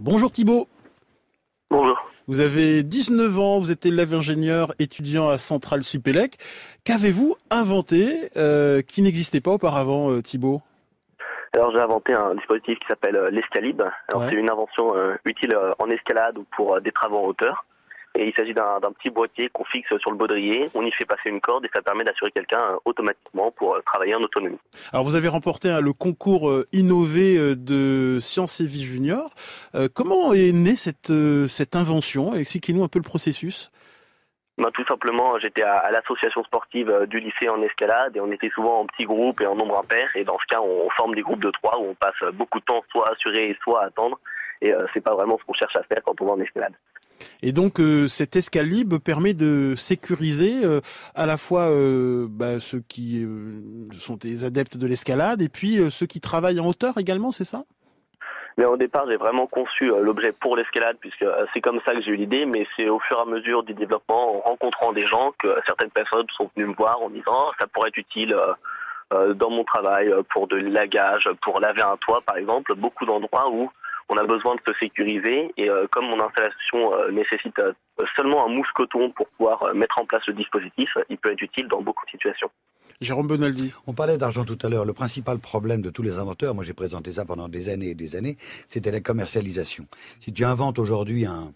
Bonjour Thibaut, Bonjour. vous avez 19 ans, vous êtes élève ingénieur étudiant à Centrale Supélec. Qu'avez-vous inventé qui n'existait pas auparavant, Thibaut? Alors j'ai inventé un dispositif qui s'appelle l'Escalib. Alors Ouais. c'est une invention utile en escalade ou pour des travaux en hauteur. Et il s'agit d'un petit boîtier qu'on fixe sur le baudrier, on y fait passer une corde et ça permet d'assurer quelqu'un automatiquement pour travailler en autonomie. Alors vous avez remporté le concours innové de Sciences et Vie Junior. Comment est née cette invention? Expliquez-nous un peu le processus. Ben, tout simplement, j'étais à l'association sportive du lycée en escalade et on était souvent en petits groupes et en nombre impair. Et dans ce cas, on forme des groupes de 3 où on passe beaucoup de temps soit à assurer, soit à attendre. Et c'est pas vraiment ce qu'on cherche à faire quand on va en escalade. Et donc cet escalib permet de sécuriser à la fois ceux qui sont des adeptes de l'escalade et puis ceux qui travaillent en hauteur également, c'est ça? Mais au départ, j'ai vraiment conçu l'objet pour l'escalade, puisque c'est comme ça que j'ai eu l'idée, mais c'est au fur et à mesure du développement, en rencontrant des gens, que certaines personnes sont venues me voir en disant ça pourrait être utile dans mon travail, pour de l'élagage, pour laver un toit par exemple, beaucoup d'endroits où on a besoin de se sécuriser, et comme mon installation nécessite seulement un mousse-coton pour pouvoir mettre en place le dispositif, il peut être utile dans beaucoup de situations. Jérôme Bonaldi. On parlait d'argent tout à l'heure. Le principal problème de tous les inventeurs, moi j'ai présenté ça pendant des années et des années, c'était la commercialisation. Si tu inventes aujourd'hui un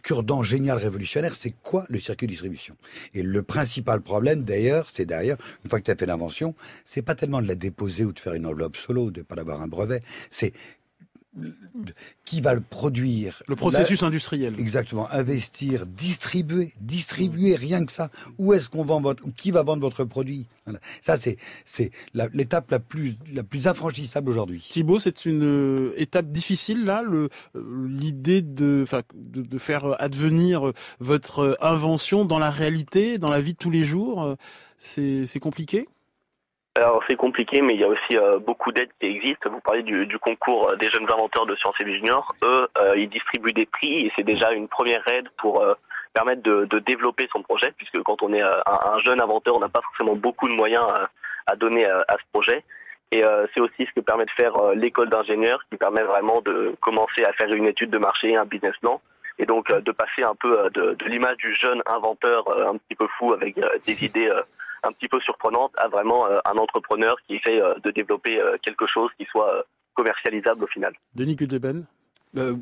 cure-dent génial révolutionnaire, c'est quoi le circuit de distribution? Et le principal problème d'ailleurs, une fois que tu as fait l'invention, c'est pas tellement de la déposer ou de faire une enveloppe solo, de pas d'avoir un brevet, c'est qui va le produire. Le processus industriel. Exactement. Investir, distribuer, rien que ça. Où est-ce qu'on vend qui va vendre votre produit? Voilà. Ça, c'est l'étape la plus infranchissable aujourd'hui. Thibaut, c'est une étape difficile là, l'idée de faire advenir votre invention dans la réalité, dans la vie de tous les jours. C'est compliqué? Alors c'est compliqué, mais il y a aussi beaucoup d'aides qui existent. Vous parlez du concours des jeunes inventeurs de Sciences et Vie Junior. Eux, ils distribuent des prix et c'est déjà une première aide pour permettre de développer son projet, puisque quand on est un jeune inventeur, on n'a pas forcément beaucoup de moyens à donner à ce projet. Et c'est aussi ce que permet de faire l'école d'ingénieurs, qui permet vraiment de commencer à faire une étude de marché, un business plan, et donc de passer un peu de l'image du jeune inventeur un petit peu fou avec des idées un petit peu surprenante à vraiment un entrepreneur qui essaie de développer quelque chose qui soit commercialisable au final. Denis Gudeben.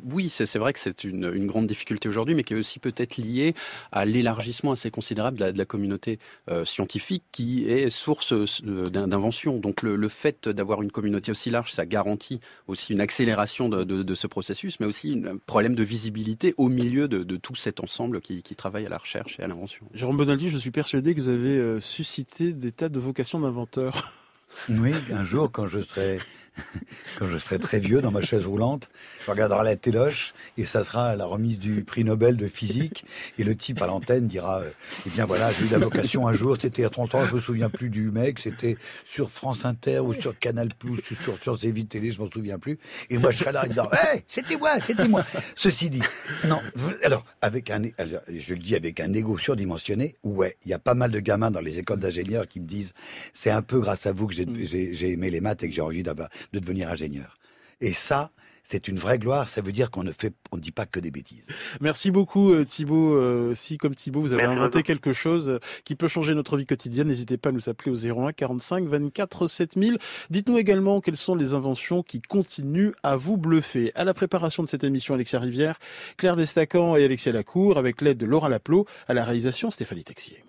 Oui, c'est vrai que c'est une grande difficulté aujourd'hui, mais qui est aussi peut-être liée à l'élargissement assez considérable de la communauté scientifique qui est source d'invention. Donc le fait d'avoir une communauté aussi large, ça garantit aussi une accélération de ce processus, mais aussi un problème de visibilité au milieu de tout cet ensemble qui travaille à la recherche et à l'invention. Jérôme Bonaldi, je suis persuadé que vous avez suscité des tas de vocations d'inventeur. Oui, un jour, quand je serai très vieux dans ma chaise roulante, je regarderai la téloche et ça sera la remise du prix Nobel de physique et le type à l'antenne dira eh bien voilà, j'ai eu la vocation un jour, c'était il y a 30 ans, je me souviens plus du mec, c'était sur France Inter ou sur Canal+, ou sur Sciences et Vie Télé, je m'en souviens plus, et moi je serai là en disant hey, c'était moi. Ceci dit, non, alors je le dis avec un ego surdimensionné, ouais, il y a pas mal de gamins dans les écoles d'ingénieurs qui me disent c'est un peu grâce à vous que j'ai aimé les maths et que j'ai envie de devenir ingénieur. Et ça, c'est une vraie gloire, ça veut dire qu'on ne dit pas que des bêtises. Merci beaucoup Thibaut. Si comme Thibaut, vous avez inventé quelque chose qui peut changer notre vie quotidienne, n'hésitez pas à nous appeler au 01 45 24 7000. Dites-nous également quelles sont les inventions qui continuent à vous bluffer. À la préparation de cette émission, Alexia Rivière, Claire Destacan et Alexia Lacour, avec l'aide de Laura Laplot, à la réalisation Stéphanie Texier.